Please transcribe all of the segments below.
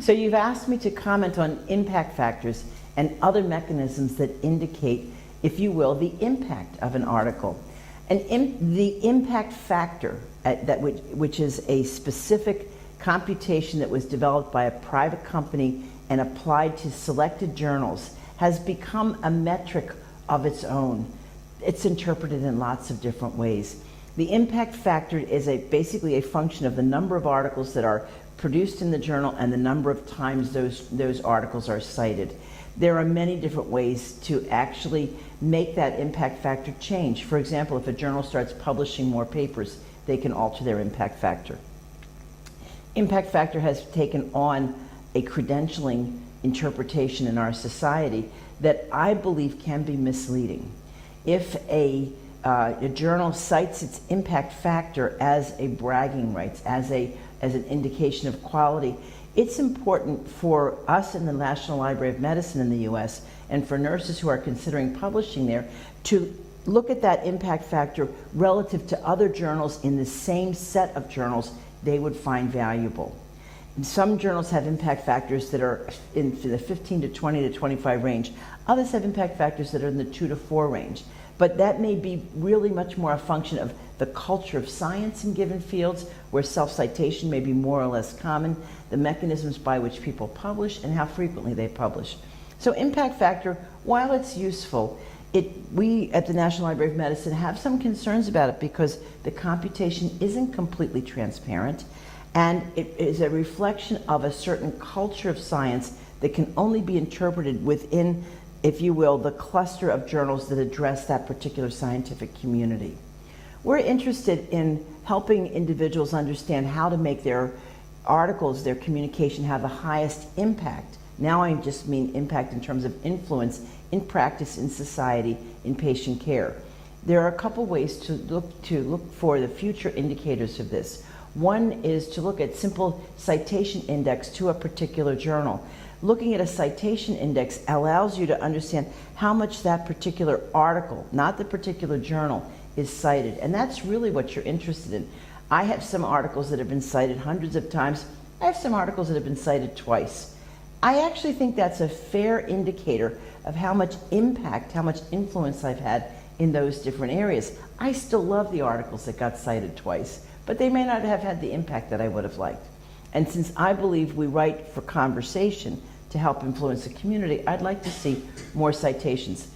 So you've asked me to comment on impact factors and other mechanisms that indicate, if you will, the impact of an article. The impact factor, which is a specific computation that was developed by a private company and applied to selected journals, has become a metric of its own. It's interpreted in lots of different ways. The impact factor is basically a function of the number of articles that are produced in the journal and the number of times those articles are cited. There are many different ways to actually make that impact factor change. For example, if a journal starts publishing more papers, they can alter their impact factor. Impact factor has taken on a credentialing interpretation in our society that I believe can be misleading. If a journal cites its impact factor as a bragging rights, as an indication of quality, it's important for us in the National Library of Medicine in the US and for nurses who are considering publishing there to look at that impact factor relative to other journals in the same set of journals they would find valuable. Some journals have impact factors that are in the 15 to 20 to 25 range. Others have impact factors that are in the 2 to 4 range. But that may be really much more a function of the culture of science in given fields, where self-citation may be more or less common, the mechanisms by which people publish, and how frequently they publish. So impact factor, while it's useful, we at the National Library of Medicine have some concerns about it because the computation isn't completely transparent, and it is a reflection of a certain culture of science that can only be interpreted within, if you will, the cluster of journals that address that particular scientific community. We're interested in helping individuals understand how to make their articles, their communication, have the highest impact. Now I just mean impact in terms of influence in practice, in society, in patient care. There are a couple ways to look for the future indicators of this. One is to look at simple citation index to a particular journal. Looking at a citation index allows you to understand how much that particular article, not the particular journal, is cited. And that's really what you're interested in. I have some articles that have been cited hundreds of times. I have some articles that have been cited twice. I actually think that's a fair indicator of how much impact, how much influence I've had in those different areas. I still love the articles that got cited twice, but they may not have had the impact that I would have liked. And since I believe we write for conversation to help influence the community, I'd like to see more citations.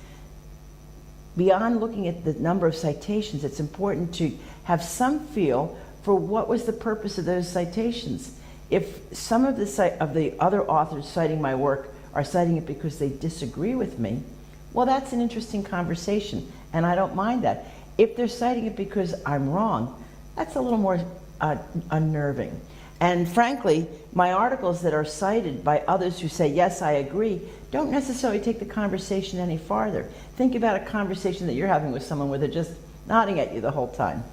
Beyond looking at the number of citations, it's important to have some feel for what was the purpose of those citations. If some of the other authors citing my work are citing it because they disagree with me, well, that's an interesting conversation, and I don't mind that. If they're citing it because I'm wrong, that's a little more unnerving. And frankly, my articles that are cited by others who say, yes, I agree, don't necessarily take the conversation any farther. Think about a conversation that you're having with someone where they're just nodding at you the whole time.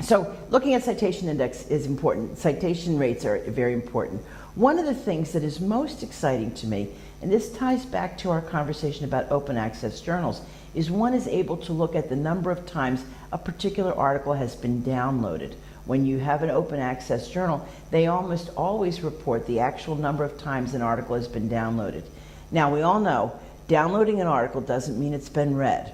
So looking at citation index is important. Citation rates are very important. One of the things that is most exciting to me, and this ties back to our conversation about open access journals, is one is able to look at the number of times a particular article has been downloaded. When you have an open access journal, they almost always report the actual number of times an article has been downloaded. Now, we all know downloading an article doesn't mean it's been read.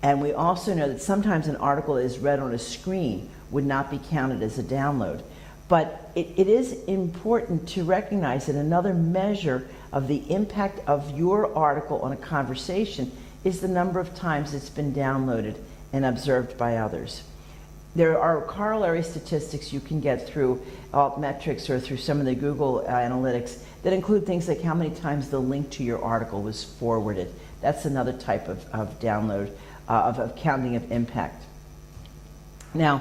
And we also know that sometimes an article that is read on a screen would not be counted as a download. But it is important to recognize that another measure of the impact of your article on a conversation is the number of times it's been downloaded and observed by others. There are corollary statistics you can get through Altmetrics or through some of the Google analytics that include things like how many times the link to your article was forwarded. That's another type of download, of counting of impact. Now,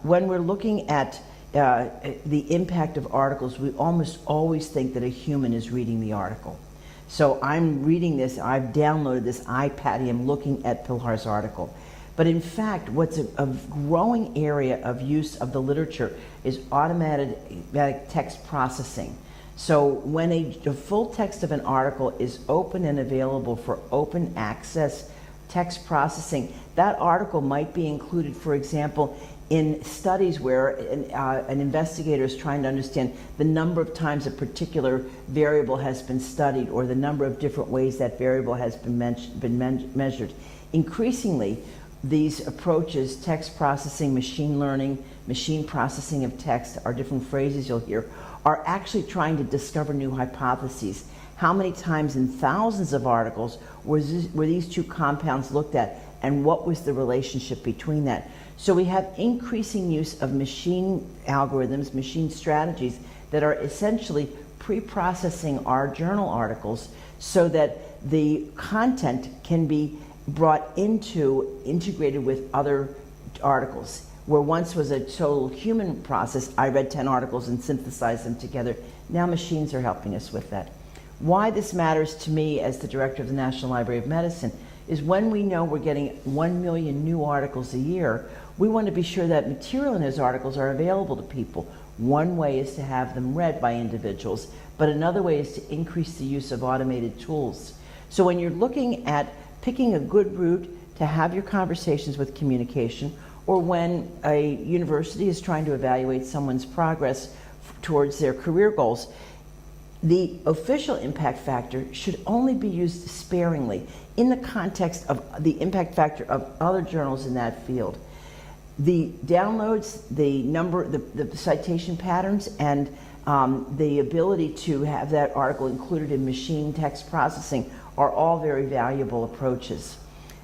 when we're looking at the impact of articles, we almost always think that a human is reading the article. So I'm reading this, I've downloaded this iPad, I'm looking at Pilar's article. But in fact, what's a growing area of use of the literature is automatic text processing. So when a full text of an article is open and available for open access text processing, that article might be included, for example, in studies where an investigator is trying to understand the number of times a particular variable has been studied or the number of different ways that variable has been measured. Increasingly, these approaches, text processing, machine learning, machine processing of text, are different phrases you'll hear, are actually trying to discover new hypotheses. How many times in thousands of articles were these two compounds looked at, and what was the relationship between that? So we have increasing use of machine algorithms, machine strategies that are essentially pre-processing our journal articles so that the content can be integrated with other articles. Where once was a total human process, I read 10 articles and synthesized them together. Now machines are helping us with that. Why this matters to me as the director of the National Library of Medicine is when we know we're getting 1 million new articles a year, we want to be sure that material in those articles are available to people. One way is to have them read by individuals, but another way is to increase the use of automated tools. So when you're looking at picking a good route to have your conversations with communication, or when a university is trying to evaluate someone's progress towards their career goals, the official impact factor should only be used sparingly in the context of the impact factor of other journals in that field. The downloads, the number, the citation patterns, and the ability to have that article included in machine text processing are all very valuable approaches.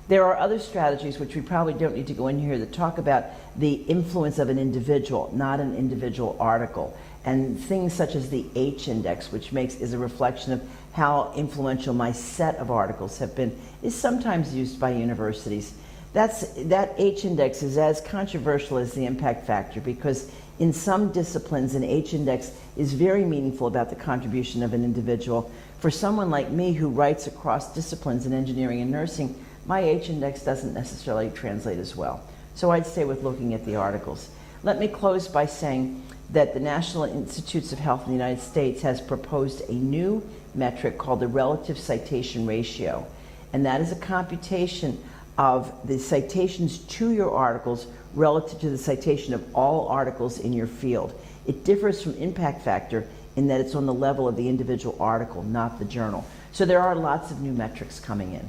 There are other strategies which we probably don't need to go in here that talk about the influence of an individual, not an individual article, and things such as the H index, which is a reflection of how influential my set of articles have been, is sometimes used by universities. That H index is as controversial as the impact factor, because in some disciplines an H index is very meaningful about the contribution of an individual. For someone like me who writes across disciplines in engineering and nursing, my H index doesn't necessarily translate as well. So I'd stay with looking at the articles. Let me close by saying that the National Institutes of Health in the United States has proposed a new metric called the relative citation ratio, and that is a computation of the citations to your articles relative to the citation of all articles in your field. It differs from impact factor in that it's on the level of the individual article, not the journal. So there are lots of new metrics coming in.